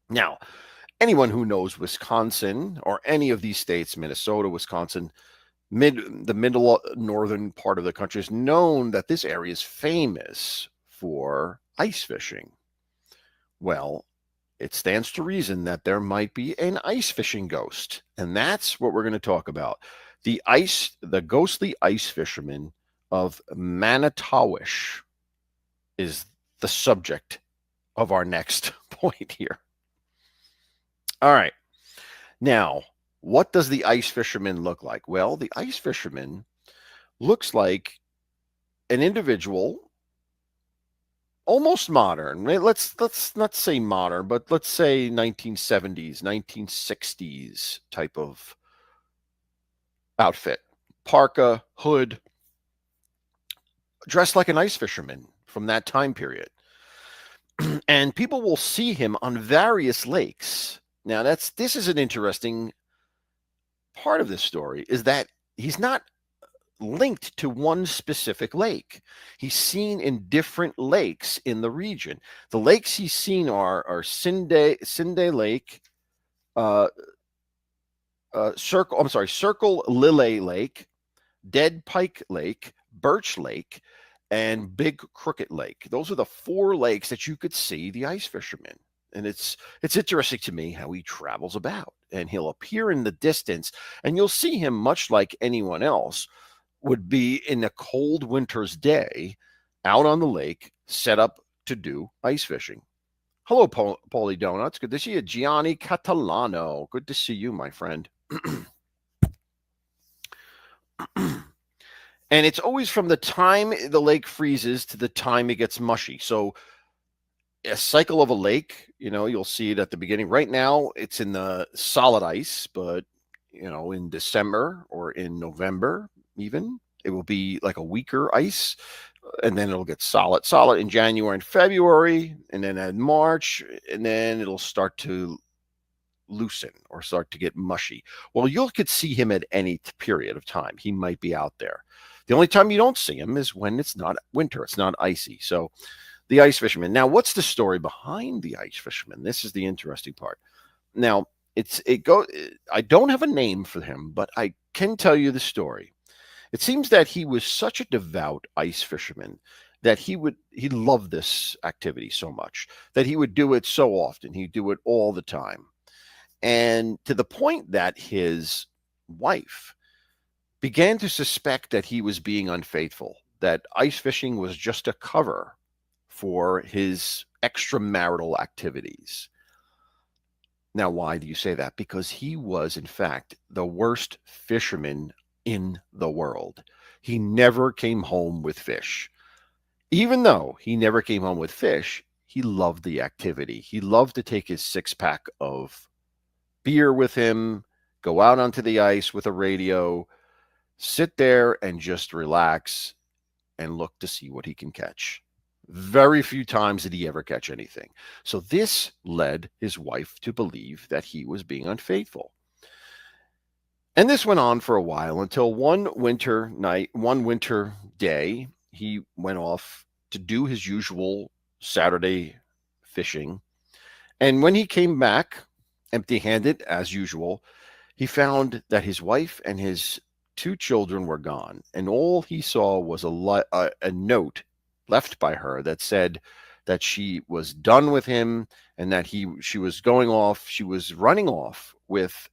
Now, anyone who knows Wisconsin or any of these states, Minnesota, Wisconsin, the middle northern part of the country, is known that this area is famous for ice fishing. Well, it stands to reason that there might be an ice fishing ghost, and that's what we're going to talk about. The ghostly ice fisherman of Manitowish is the subject of our next point here. All right. Now, what does the ice fisherman look like? Well, the ice fisherman looks like an individual, almost modern. Let's not say modern, but let's say 1970s, 1960s type of outfit. Parka, hood, dressed like an ice fisherman from that time period. And people will see him on various lakes. Now, this is an interesting part of this story, is that he's not linked to one specific lake. He's seen in different lakes in the region. The lakes he's seen are Cinday Lake, uh, Circle Lily Lake, Dead Pike Lake, Birch Lake, and Big Crooked Lake. Those are the four lakes that you could see the ice fisherman. And it's interesting to me how he travels about, and he'll appear in the distance, and you'll see him much like anyone else would be in a cold winter's day out on the lake, set up to do ice fishing. Hello, Paulie Donuts. Good to see you. Gianni Catalano. Good to see you, my friend. And it's always from the time the lake freezes to the time it gets mushy. So a cycle of a lake, you'll see it at the beginning. Right now, it's in the solid ice, but in December or in November, even it will be like a weaker ice, and then it'll get solid in January and February, and then in March, and then it'll start to loosen or start to get mushy. Well, you could see him at any period of time. He might be out there. The only time you don't see him is when it's not winter, it's not icy. So the ice fisherman. Now, what's the story behind the ice fisherman? This is the interesting part. Now, I don't have a name for him, but I can tell you the story. It seems that he was such a devout ice fisherman that he loved this activity so much that he would do it so often. He'd do it all the time. And to the point that his wife began to suspect that he was being unfaithful, that ice fishing was just a cover for his extramarital activities. Now, why do you say that? Because he was, in fact, the worst fisherman in the world. He never came home with fish. Even though he never came home with fish, he loved the activity. He loved to take his six-pack of beer with him, go out onto the ice with a radio, sit there and just relax and look to see what he can catch. Very few times did he ever catch anything. So this led his wife to believe that he was being unfaithful. And this went on for a while until one winter day, he went off to do his usual Saturday fishing. And when he came back, empty handed as usual, he found that his wife and his two children were gone. And all he saw was a note left by her that said that she was done with him and that she was running off with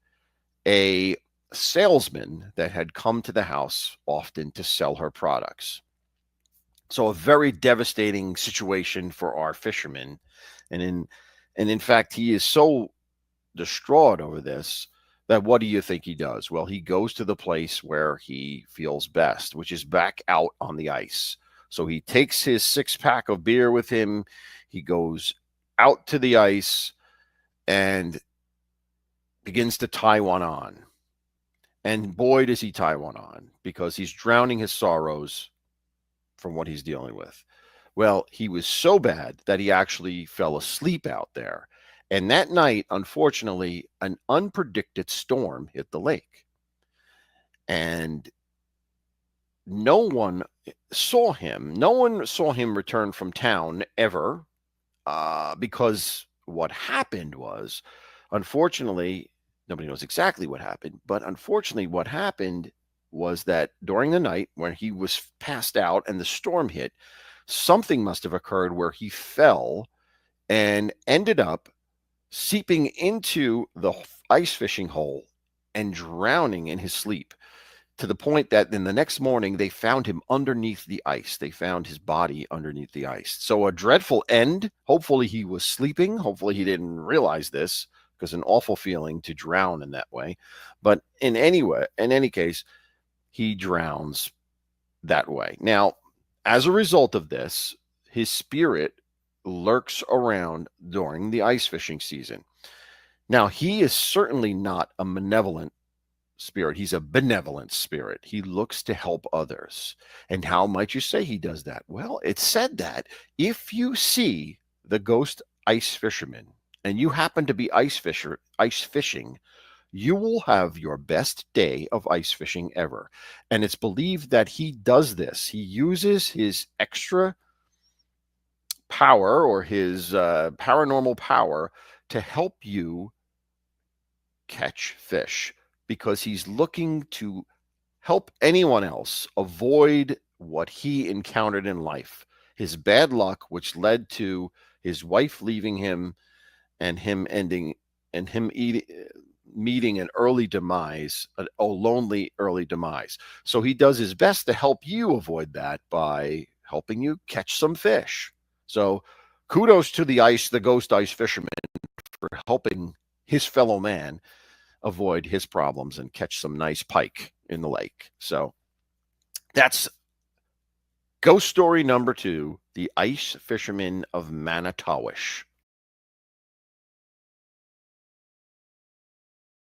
a salesman that had come to the house often to sell her products. So a very devastating situation for our fisherman. And in fact, he is so distraught over this that what do you think he does? Well, he goes to the place where he feels best, which is back out on the ice. So he takes his six-pack of beer with him. He goes out to the ice and begins to tie one on. And boy, does he tie one on, because he's drowning his sorrows from what he's dealing with. Well, he was so bad that he actually fell asleep out there. And that night, unfortunately, an unpredicted storm hit the lake. And no one saw him. No one saw him return from town ever, because what happened was, unfortunately, nobody knows exactly what happened, but unfortunately, what happened was that during the night when he was passed out and the storm hit, something must have occurred where he fell and ended up seeping into the ice fishing hole and drowning in his sleep, to the point that then the next morning they found him underneath the ice. They found his body underneath the ice. So a dreadful end. Hopefully he was sleeping. Hopefully he didn't realize this, because an awful feeling to drown in that way. But in any case, he drowns that way. Now, as a result of this, his spirit lurks around during the ice fishing season. Now, he is certainly not a malevolent spirit. He's a benevolent spirit. He looks to help others. And how might you say he does that? Well, it's said that if you see the ghost ice fisherman and you happen to be ice fishing, you will have your best day of ice fishing ever. And it's believed that he does this. He uses his extra power, or his paranormal power, to help you catch fish, because he's looking to help anyone else avoid what he encountered in life, his bad luck, which led to his wife leaving him and him meeting an early demise, a lonely early demise. So he does his best to help you avoid that by helping you catch some fish. So kudos to the ghost ice fisherman, for helping his fellow man avoid his problems and catch some nice pike in the lake. So that's ghost story number 2, the ice fisherman of Manitowish.